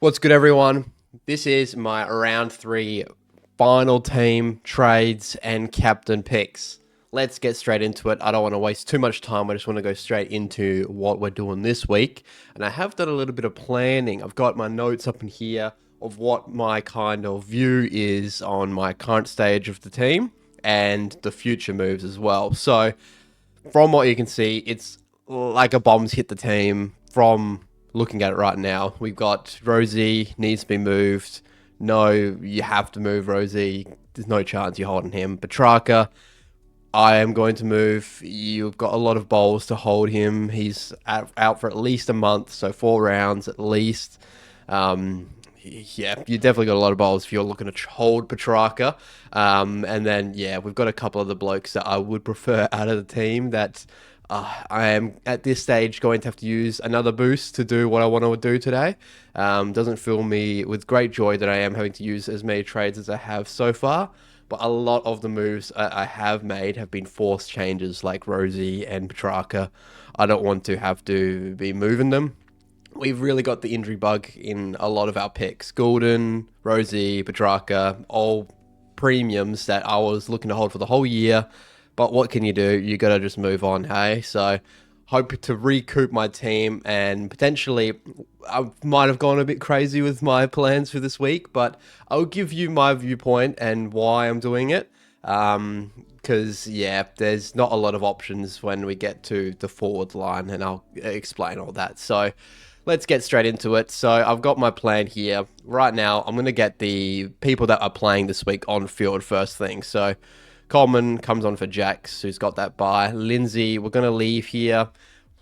What's good, everyone? This is my round 3 final team trades and captain picks. Let's get straight into it. I don't want to waste too much time. I just want to go straight into what we're doing this week. And I have done a little bit of planning. I've got my notes up in here of what my kind of view is on my current stage of the team and the future moves as well. So from what you can see, it's like a bomb's hit the team from looking at it right now. We've got Rosie needs to be moved. No, you have to move Rosie. There's no chance you're holding him. Petrarca, I am going to move. You've got a lot of bowls to hold him. He's out for at least a month, so 4 rounds at least. Yeah, you definitely got a lot of bowls if you're looking to hold Petrarca. And then, yeah, we've got a couple of the blokes that I would prefer out of the team that I am at this stage going to have to use another boost to do what I want to do today. Doesn't fill me with great joy that I am having to use as many trades as I have so far. But a lot of the moves I have made have been forced changes like Rosie and Petrarca. I don't want to have to be moving them. We've really got the injury bug in a lot of our picks. Golden, Rosie, Petrarca, all premiums that I was looking to hold for the whole year. But what can you do? You got to just move on, hey? So hope to recoup my team, and potentially I might have gone a bit crazy with my plans for this week, but I'll give you my viewpoint and why I'm doing it. Because, yeah, there's not a lot of options when we get to the forward line, and I'll explain all that. So let's get straight into it. So I've got my plan here. Right now, I'm going to get the people that are playing this week on field first thing. So Coleman comes on for Jax, who's got that bye. Lindsay, we're going to leave here.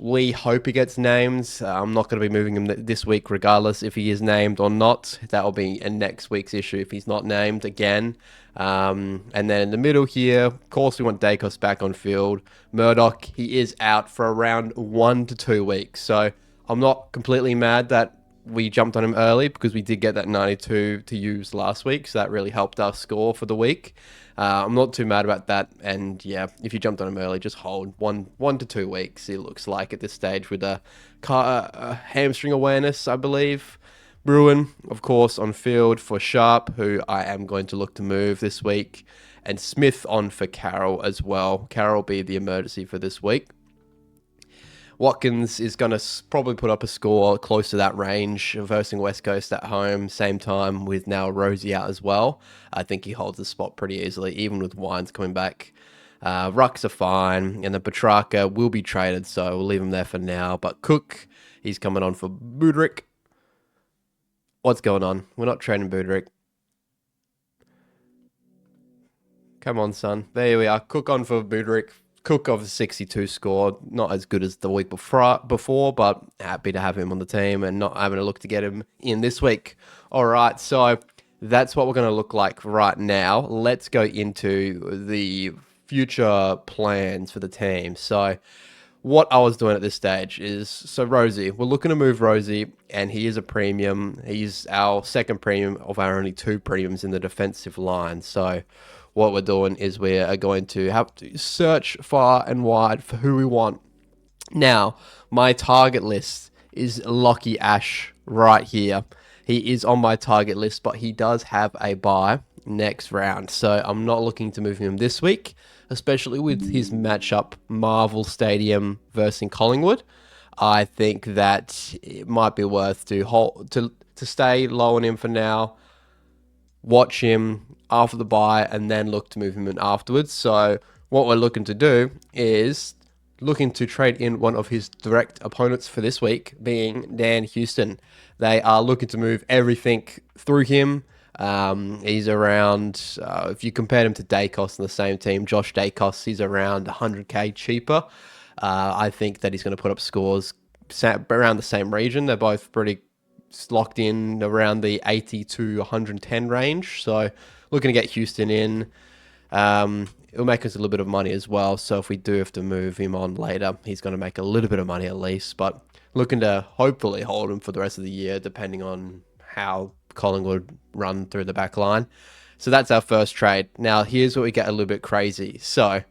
We hope he gets named. I'm not going to be moving him this week regardless if he is named or not. That will be a next week's issue if he's not named again. And then in the middle here, of course, we want Dacos back on field. Murdoch, he is out for around 1 to 2 weeks. So I'm not completely mad that we jumped on him early because we did get that 92 to use last week. So that really helped us score for the week. I'm not too mad about that. And yeah, if you jumped on him early, just hold 1 to 2 weeks. It looks like at this stage with a hamstring awareness, I believe. Bruin, of course, on field for Sharp, who I am going to look to move this week. And Smith on for Carroll as well. Carroll will be the emergency for this week. Watkins is going to probably put up a score close to that range versus West Coast at home, same time with now Rosie out as well. I think he holds the spot pretty easily, even with Wines coming back. Rucks are fine, and the Petrarca will be traded, so we'll leave him there for now. But Cook, he's coming on for Budrick. What's going on? We're not trading Budrick. Come on, son. There we are. Cook on for Budrick. Cook of 62 score, not as good as the week before, but happy to have him on the team and not having to look to get him in this week. All right, so that's what we're going to look like right now. Let's go into the future plans for the team. So what I was doing at this stage is, so Rosie, we're looking to move Rosie, and he is a premium. He's our second premium of our only 2 premiums in the defensive line. So what we're doing is we are going to have to search far and wide for who we want. Now, my target list is Lockie Ash right here. He is on my target list, but he does have a bye next round. So I'm not looking to move him this week, especially with his matchup Marvel Stadium versus Collingwood. I think that it might be worth to stay low on him for now, watch him after the bye, and then look to move him in afterwards. So what we're looking to do is looking to trade in one of his direct opponents for this week, being Dan Houston. They are looking to move everything through him. He's around, if you compare him to Dacos in the same team, Josh Dacos, he's around 100k cheaper. I think that he's going to put up scores around the same region. They're both pretty locked in around the 80 to 110 range. So looking to get Houston in. It'll make us a little bit of money as well. So if we do have to move him on later, he's going to make a little bit of money at least. But looking to hopefully hold him for the rest of the year, depending on how Collingwood run through the back line. So that's our first trade. Now, here's where we get a little bit crazy. So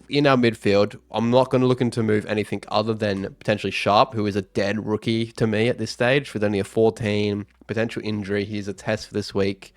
in our midfield, I'm not going to look into move anything other than potentially Sharp, who is a dead rookie to me at this stage with only a 14 potential injury. He's a test for this week.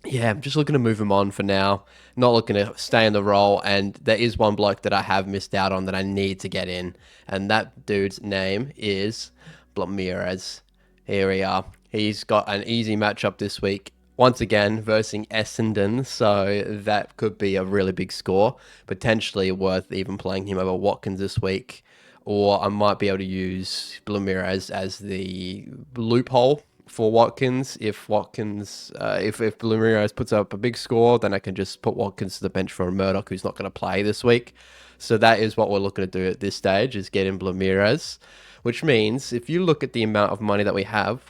Yeah, I'm just looking to move him on for now. Not looking to stay in the role. And there is one bloke that I have missed out on that I need to get in. And that dude's name is Blamirez. Here we are. He's got an easy matchup this week. Once again, versus Essendon. So that could be a really big score. Potentially worth even playing him over Watkins this week. Or I might be able to use Blamirez as the loophole for Watkins. If Ramirez puts up a big score, then I can just put Watkins to the bench for Murdoch, who's not going to play this week. So that is what we're looking to do at this stage, is get in Ramirez, which means if you look at the amount of money that we have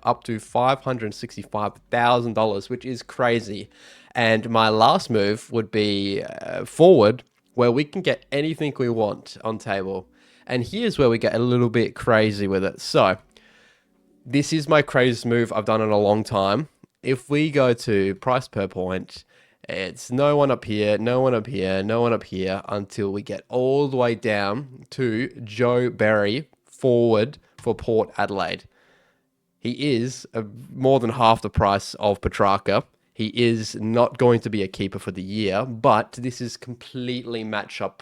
up to $565,000, which is crazy. And my last move would be forward, where we can get anything we want on table. And here's where we get a little bit crazy with it. So this is my craziest move I've done in a long time. If we go to price per point, it's no one up here, no one up here, no one up here until we get all the way down to Joe Berry forward for Port Adelaide. He is more than half the price of Petrarca. He is not going to be a keeper for the year, but this is completely matchup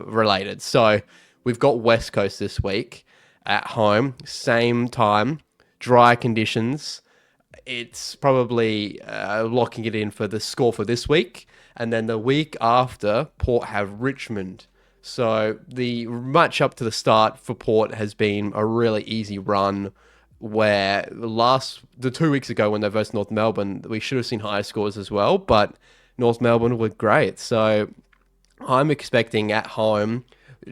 related. So we've got West Coast this week. At home, same time, dry conditions. It's probably locking it in for the score for this week. And then the week after, Port have Richmond. So the match up to the start for Port has been a really easy run, where the 2 weeks ago when they versed North Melbourne, we should have seen higher scores as well, but North Melbourne were great. So I'm expecting at home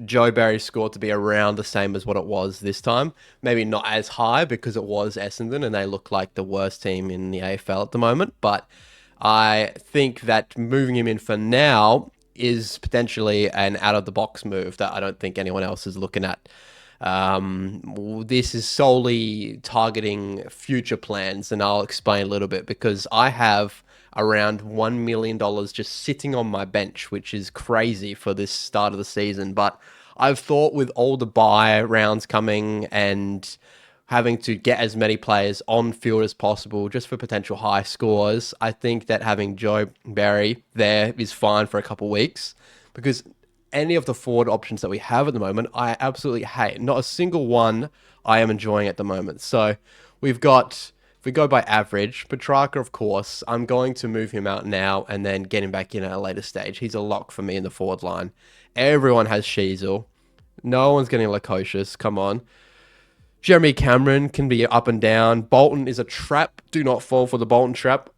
Joe Barry's score to be around the same as what it was this time. Maybe not as high because it was Essendon and they look like the worst team in the AFL at the moment. But I think that moving him in for now is potentially an out-of-the-box move that I don't think anyone else is looking at. This is solely targeting future plans, and I'll explain a little bit, because I have around $1 million just sitting on my bench, which is crazy for this start of the season. But I've thought, with all the bye rounds coming and having to get as many players on field as possible just for potential high scores, I think that having Joe Barry there is fine for a couple of weeks, because any of the forward options that we have at the moment, I absolutely hate. Not a single one I am enjoying at the moment. So we've got, if we go by average, Petrarca, of course, I'm going to move him out now and then get him back in at a later stage. He's a lock for me in the forward line. Everyone has Sheasel. No one's getting Lacocious. Come on. Jeremy Cameron can be up and down. Bolton is a trap. Do not fall for the Bolton trap.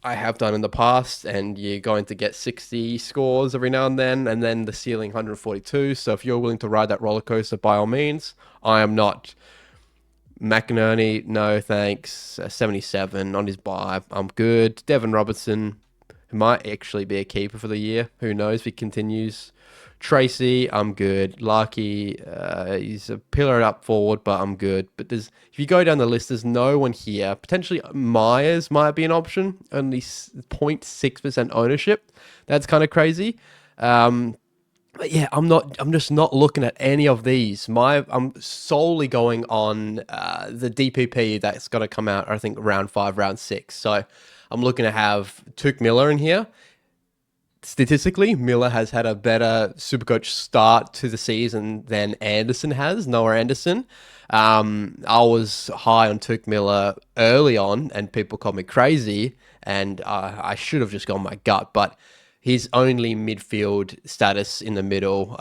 I have done in the past, and you're going to get 60 scores every now and then the ceiling 142. So if you're willing to ride that roller coaster, by all means. I am not. McInerney, no thanks. 77 on his bye. I'm good. Devon Robertson, who might actually be a keeper for the year. Who knows if he continues. Tracy, I'm good. Larky, he's a pillar up forward, but I'm good. But if you go down the list, there's no one here. Potentially Myers might be an option. Only 0.6% ownership. That's kind of crazy. But yeah, I'm just not looking at any of these. I'm solely going on the DPP that's going to come out, I think, round 5, round 6. So I'm looking to have Tuke Miller in here. Statistically, Miller has had a better Supercoach start to the season than Anderson has, Noah Anderson. I was high on Tuke Miller early on, and people called me crazy, and I should have just gone my gut, but his only midfield status in the middle,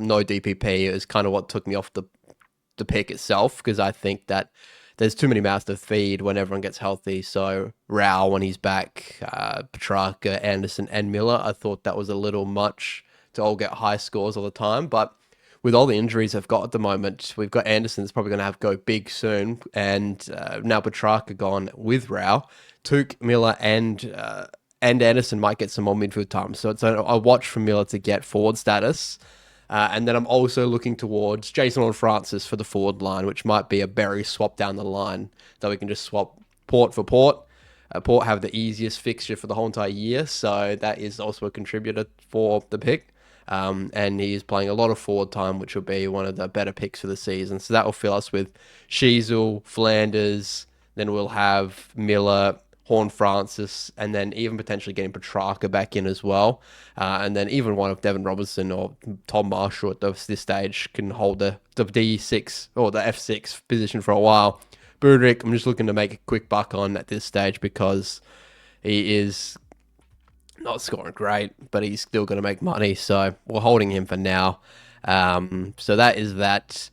no DPP, is kind of what took me off the pick itself, because I think that there's too many mouths to feed when everyone gets healthy. So Rao, when he's back, Petrarca, Anderson, and Miller, I thought that was a little much to all get high scores all the time. But with all the injuries I've got at the moment, we've got Anderson that's probably going to have to go big soon, and now Petrarca gone with Rao. Tuke, Miller, and Anderson might get some more midfield time. So it's a watch for Miller to get forward status. And then I'm also looking towards Jason and Francis for the forward line, which might be a Berry swap down the line, that we can just swap Port for Port. Port have the easiest fixture for the whole entire year, so that is also a contributor for the pick. And he's playing a lot of forward time, which will be one of the better picks for the season. So that will fill us with Sheasel, Flanders, then we'll have Miller, Horn Francis, and then even potentially getting Petrarca back in as well. And then even one of Devon Robertson or Tom Marshall at this stage can hold the D6 or the F6 position for a while. Budrick, I'm just looking to make a quick buck on at this stage because he is not scoring great, but he's still going to make money. So we're holding him for now. So that is that.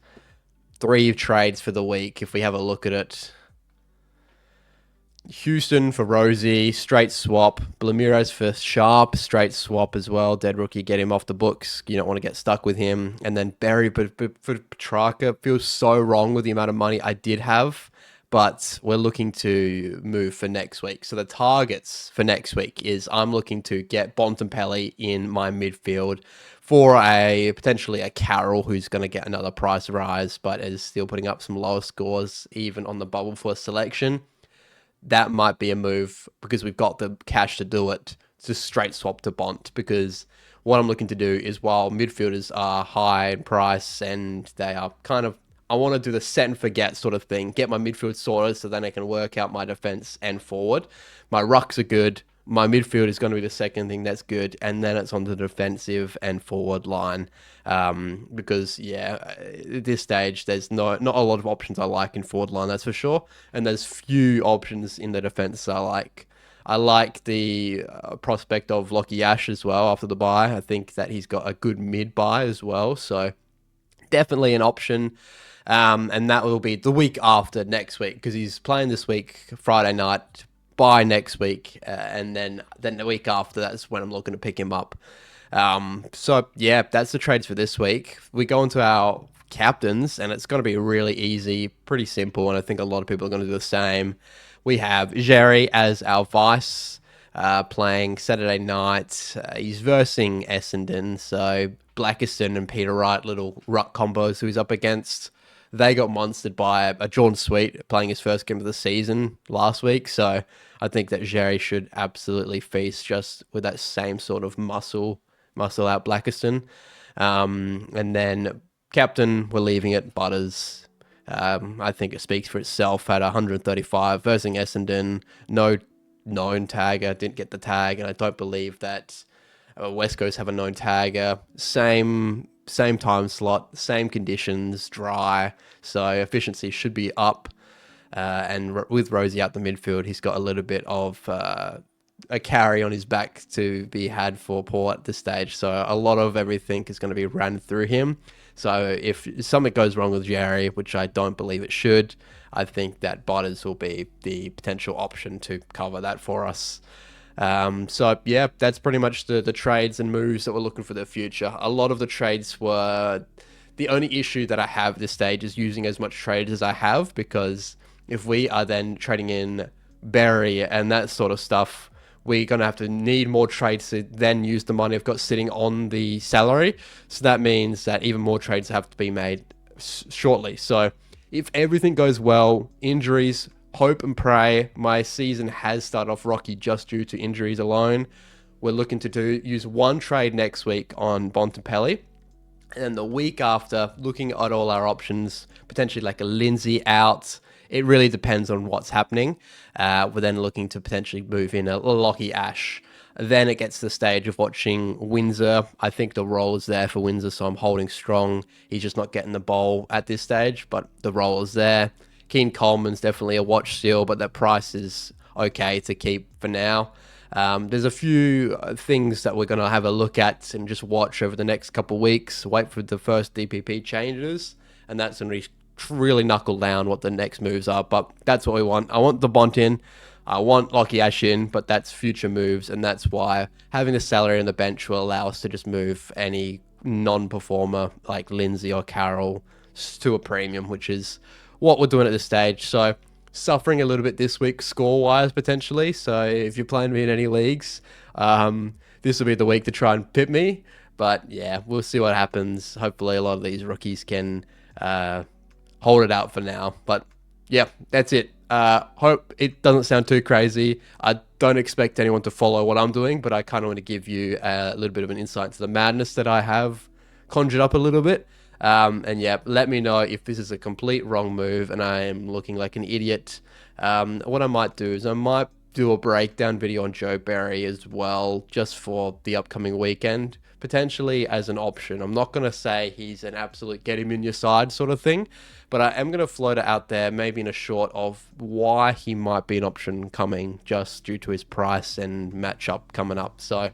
3 trades for the week. If we have a look at it, Houston for Rosie, straight swap. Blamires for Sharp, straight swap as well. Dead rookie, get him off the books. You don't want to get stuck with him. And then Berry for Petrarca. Feels so wrong with the amount of money I did have, but we're looking to move for next week. So the targets for next week is I'm looking to get Bontempelli in my midfield for potentially a Carroll who's going to get another price rise, but is still putting up some lower scores even on the bubble for selection. That might be a move because we've got the cash to do it, to straight swap to Bont, because what I'm looking to do is while midfielders are high in price and they are kind of, I want to do the set and forget sort of thing, get my midfield sorted so then I can work out my defense and forward. My rucks are good. My midfield is going to be the second thing that's good, and then it's on the defensive and forward line. Because at this stage, there's not a lot of options I like in forward line, that's for sure. And there's few options in the defense I like. I like the prospect of Lockie Ash as well after the bye. I think that he's got a good mid bye as well, so definitely an option. And that will be the week after next week because he's playing this week, Friday night. By next week, and then the week after, that's when I'm looking to pick him up. So yeah, that's the trades for this week. We go into our captains, and it's going to be really easy, pretty simple, and I think a lot of people are going to do the same. We have Jerry as our vice, playing Saturday night. He's versing Essendon, so Blackiston and Peter Wright, little ruck combos who he's up against. They got monstered by a Jordan Sweet playing his first game of the season last week. So I think that Jerry should absolutely feast just with that same sort of muscle out Blackiston. And then captain, we're leaving it Butters. I think it speaks for itself at 135 versus Essendon. No known tagger, didn't get the tag. And I don't believe that West Coast have a known tagger. Same time slot, same conditions, dry, so efficiency should be up. And with Rosie out the midfield, he's got a little bit of a carry on his back to be had for Port at this stage. So a lot of everything is going to be ran through him. So if something goes wrong with Jerry, which I don't believe it should, I think that Butters will be the potential option to cover that for us. So yeah, that's pretty much the trades and moves that we're looking for the future. A lot of the trades were, the only issue that I have at this stage is using as much trades as I have, because if we are then trading in Berry and that sort of stuff, we're going to have to need more trades to then use the money I've got sitting on the salary. So that means that even more trades have to be made shortly. So if everything goes well, injuries, hope and pray, my season has started off rocky just due to injuries alone. We're looking to use one trade next week on Bontempelli. And then the week after, looking at all our options, potentially like a Lindsay out. It really depends on what's happening. We're then looking to potentially move in a Lockie Ash. Then it gets to the stage of watching Windsor. I think the role is there for Windsor, so I'm holding strong. He's just not getting the ball at this stage, but the role is there. Keen Coleman's definitely a watch still, but that price is okay to keep for now. There's a few things that we're going to have a look at and just watch over the next couple of weeks. Wait for the first DPP changes, and that's going to really knuckle down what the next moves are. But that's what we want. I want the Bont in. I want Lockie Ash in, but that's future moves, and that's why having the salary on the bench will allow us to just move any non-performer like Lindsay or Carroll to a premium, which is what we're doing at this stage. So suffering a little bit this week score-wise potentially. So if you're playing me in any leagues, this will be the week to try and pip me. But yeah, we'll see what happens. Hopefully a lot of these rookies can hold it out for now. But yeah, that's it. Hope it doesn't sound too crazy. I don't expect anyone to follow what I'm doing, but I kind of want to give you a little bit of an insight to the madness that I have conjured up a little bit. And yeah, let me know if this is a complete wrong move and I am looking like an idiot. What I might do is I might do a breakdown video on Joe Barry as well, just for the upcoming weekend, potentially as an option. I'm not going to say he's an absolute get him in your side sort of thing, but I am going to float it out there, maybe in a short of why he might be an option coming, just due to his price and matchup coming up. So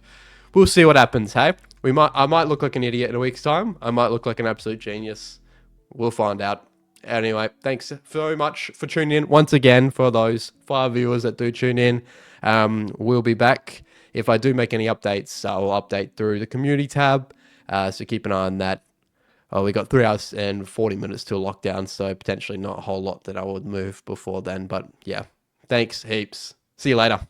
we'll see what happens. Hey, I might look like an idiot in a week's time. I might look like an absolute genius. We'll find out. Anyway, thanks very much for tuning in once again. For those 5 viewers that do tune in, we'll be back. If I do make any updates, I'll update through the community tab. So keep an eye on that. Oh, we got 3 hours and 40 minutes till lockdown, so potentially not a whole lot that I would move before then. But yeah, thanks heaps. See you later.